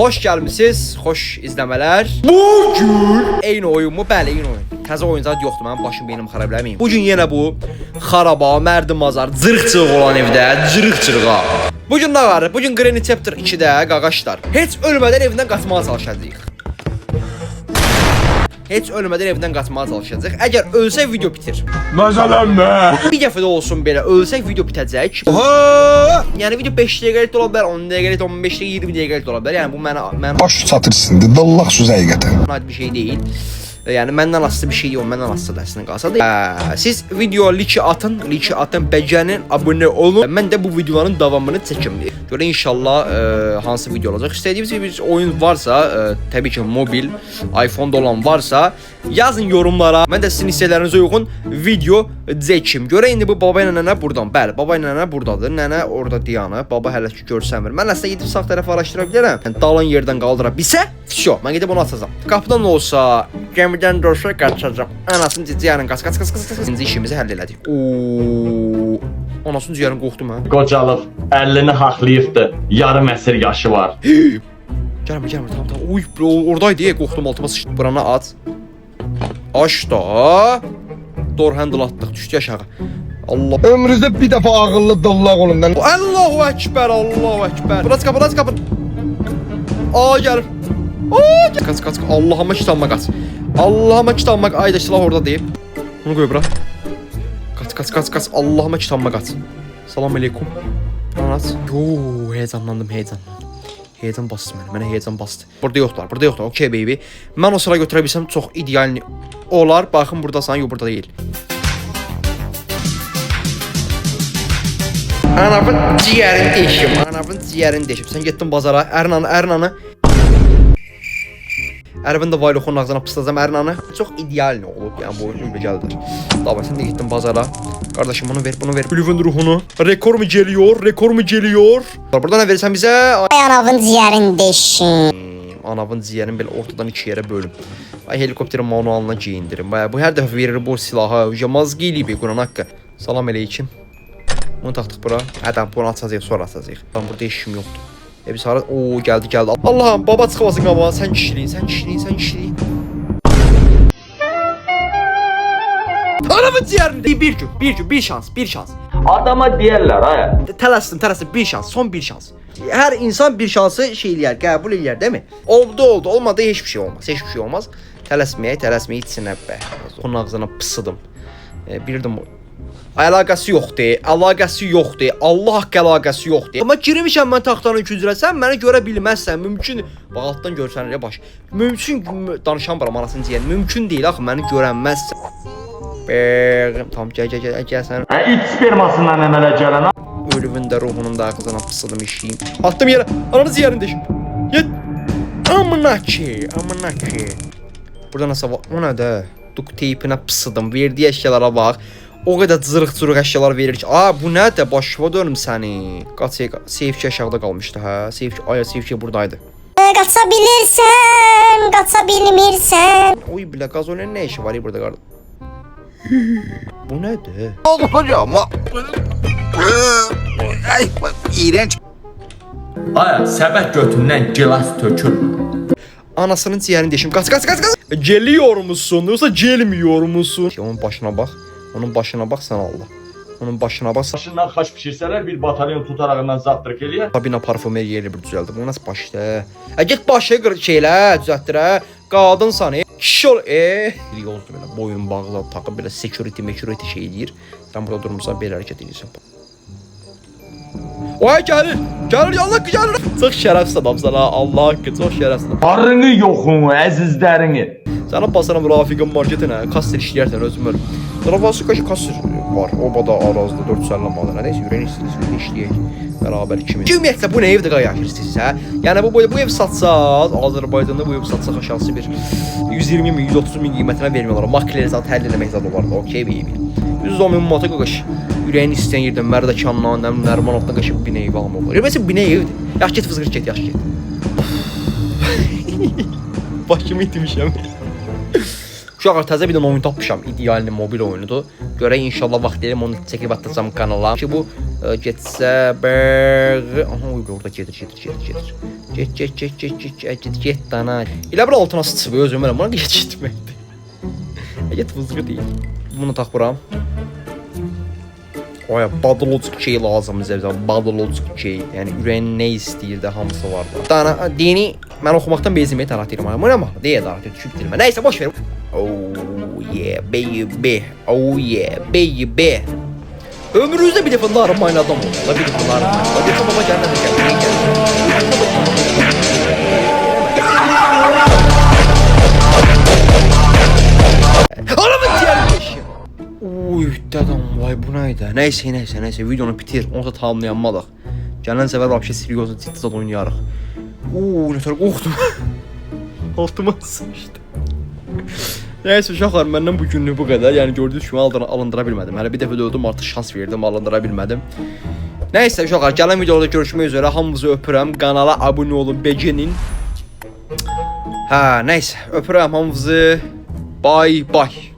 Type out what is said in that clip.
Xoş gəlmisiniz, xoş izləmələr. Bugün eyni oyun mu? Bəli, eyni oyun. Təzə oyun zad yoxdur, mənim başım beynim xarab eləməyim. Bugün yenə bu xaraba, mərdimazar, cırıq-cırıq olan evdə, cırıq-cırığa. Bugün nə var? Bugün Granny Chapter 2-də qaqaşlar. Heç ölmədən evindən qaçmağa çalışacağıq. Heç ölmədən evindən qaçmağa çalışacağıq. Əgər ölsə video bitir. Məsələn nə? Bir dəfə də olsun belə ölsək video bitəcək. Yəni video 5 dəqiqəlik də ola bilər, 10 dəqiqəlik, 15 dəqiqəlik, 20 dəqiqəlik də ola bilər. Yəni bu mənə Baş çatırsın, Allah söz həqiqətən. bir şey deyil. Yəni məndən asılı bir şey yox, məndən asılı da əslində qalsa da. Siz video like atın, bəcənin, abunə olun. Mən də bu videoların davamını çəkim. Görə inşallah hansı video olacaq. İstədiyiniz bir oyun varsa, təbii ki mobil, iPhone-da olan varsa yazın yorumlara. Mən də sizin hissələrinizə uyğun video çəkim. Görə indi bu baba ilə nənə burdan. Bəli, baba ilə nənə burdadır. Nənə orada dayanıb. Baba hələ ki görsənmir. Mən əslində gedib sağ tərəfə araşdıra bilərəm. Yəni dalan yerdən qaldıra bilsə, vəsə, mən gedib onu atacağam. Qapıdan olsa, gəmidən də olsa qaçacağam. Anasının ciyərin qaç. İkinci işimizi həll elədik. Anasının ciyərin qorxdu mən. Qocalıq 50-ni haqlayıbdı. Yarım əsr yaşı var. Gəlmir, tamam. Uy, oradaydı, qorxdum, altıma sıçdım. Burana at. Aç da. Door handle atdıq, düşdü aşağı. Allah. Ömrünüzdə bir dəfə ağıllı dallaq olun lan. Allahu Ekber, Allahu Ekber. Burası kapı. Aa gəlir. Kaç. Allah'ıma kitabıma kaç. Allah'ıma kitabıma kaç. Ayda silah orada deyip. Bunu koy bura. Kaç. Allah'ıma kitabıma kaç. Salam aleyküm. Anat. Yoo, heyecanlandım. Heyecan bastı mənə heyecan bastı. Burada yoxlar. Okay baby. Mən o sıra götürə bilsəm çox ideal olar. Baxın buradasan, yox burada deyil. Anavın ciyərini deşim. Sən getdin bazara, Ərnanı. Ərvin də Vayloxonun ağzına pıslayacağım Ərnanı. Çox ideal olub, yəni bu oyun öyle gəldir. Daha sən də getdin bazara. Qardaşım bunu ver. Gülüvün ruhunu. Rekor mu geliyor? Burada nə verirsən bizə? Ay anavın ciyərini deşin. Anavın ciyərini belə ortadan iki yerə bölüm. Ay helikopterin manualına geyindirim. Bu hər dəfə verir bu silahı. Yamaz geyilib Quran haqqı. Salam aleyküm. Bunu taxdıq bura. Hədəm bunu açacağıq, sonra açacağıq. Ben burada işim yoxdur. Biz hara... Oo, geldi. Allah'ım baba çıxmasın qabağa. Sən kişiliyin. Anamın ciyərini. Bir şans. Adama deyərlər ha. Tələssin. Bir şans. Son bir şans. Hər insan bir şansı eləyər, qəbul eləyər, değil mi? Oldu. Olmadı heç bir şey olmaz. Tələsməyə içsinə bə. Onun ağzına pısıdım. Bilirdim o. Əlaqəsi yoxdur. Allah haqqı əlaqəsi yoxdur. Amma girmişəm mən taxtanın kücrə. Sən məni görə bilməzsən. Mümkün. Bax altdan görsənir ya baş. Mümkün danışan baram anasını deyən. Mümkün deyil axı məni görənməzsən. Tamam gəl sən. İç spermasından əmələ gələn. Ölümün də ruhunun da ağzına pısıdım işiyim. Attım yerə. Ananı ciyərini deşim. Yet. Amına ki. Burada nəsə var? O nədir? Duct teypinə pısıdım. Verdiyi əşyalara bax. O qədər cırıq əşyalar verir ki. Bu nədir? Başıma dönüm səni. Seyfki aşağıda qalmışdı, hə? Seyfki buradaydı. Qaça bilmirsən. Oy bilə, qazolun nə işi var burada qardaş? Bu nədir? Oldu hocam. Ay, iğrenç. Ay, səbət götündən gilas tökülmür. Anasının ciyərini deşim. Qaç. Geliyor musun? Yoksa gelmiyor musun? Onun başına bax. Sən Allah. Onun başına bax. Başından xaç pişirsələr bir batalyon tutarağından zaptırıq eləyər. Sabina parfümer yeri bir düzəldi. Bu nasıl başdı? Get başı düzəltdirə. Qadınsan. Kişi ol. Yoldu belə boyun bağlı taxıb belə security şey eləyir. Sən burada durmusan belə hərəkət edirsən. Oy gəlir. Gəlir. Çox şərəfsiz adamsan ha. Allah haqqı çox şərəfsiz. Arını yoxun, əzizlərini. Sənə basarım Rafiqin marketinə. Kasser işləyərsən özüm ölüm. Rafası kaşı kasser var. Obada arazda 450 manat. Neyse ürəyini istəyir işləyək. Bərabər 2000. Ümumiyyətlə bu nə evdə yaşayırsınız hə? Yəni bu ev satsaz, Azərbaycanda bu ev satsaq aşağısı bir 120 min, 130 min qiymətinə vermiyorlar. Makler zat həll eləmək zad olardı. Okay baby. 110 min manata qaqış. Ürəyini istəyən yerdən Mərdəkandan, Nərmanovdan qaşıb binə ev almaq olar. Mesela binə evdir. Yaş get fızqır get, yaş get. Başımı itirmişəm. Uşaqlar təzə bir oyun tapmışam. İdeal mobil oyunudur. Görək inşallah vaxt elim onu çəkib atacağım kanala. Ki bu getsə aha orada gedir. Get dana. Elə bir altına sıçıb özüm elə buna getməkdir. Get vızğı deyil. Bunu taxıram. Oya badolocuk şey lazım bizə badolocuk şey. Yəni ürəyin nə istəyir də hamısı var da. Dana dini mən oxumaqdan bezim tərat edirəm. Bu nə mal? Deyə tərat düşüb dilmə. Nəysə boş ver. Oh yeah baby. Oh yeah baby. Ömrünüzdə bir dəfə narmayın adam oldu. Bir dəfə narmayın. Bir dəfə baba gəlmədi. Anamın diyərmişim. Uy dedem vay bu neydi? Neyse videonu bitir. Onu da tamamlayamadıq. Gələn səfər vəbşə seriozun ciddi zad oynayarıq. Uuu nətər qorxdum. Altıma sıçdı. Neyse uşaqlar məndən bu günlük bu qədər. Yəni gördüyünüz kimi alındıra bilmədim. Hələ bir dəfə də öldüm artıq şans verdim alındıra bilmədim. Neyse uşaqlar gələn videoda görüşmək üzrə hamınızı öpürəm. Kanala abunə olun Begenin. Hə neyse öpürəm hamınızı. Bye bye.